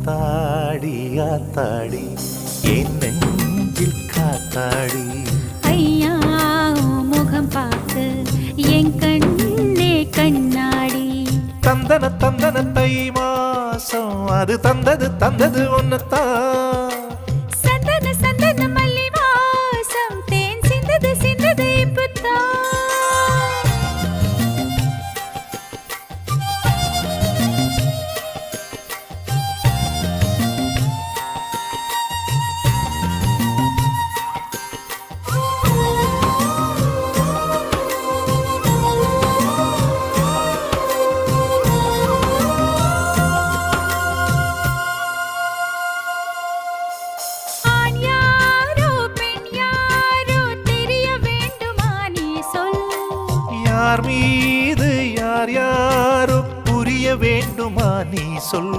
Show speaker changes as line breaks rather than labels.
ஆத்தாடி ஆத்தாடி என் நெஞ்சில் காத்தாடி
ஐயா முகம் பார்த்து என் கண்ணே கண்ணாடி
தந்தன தந்தன தை மாசம் அது தந்தது ஒன்னத்தான்
சந்தன சந்தன மல்லி வாசம் தேன் சிந்தது இப்பத்தான்
யார் மீது யார் யாரோ புரிய வேண்டுமா நீ சொல்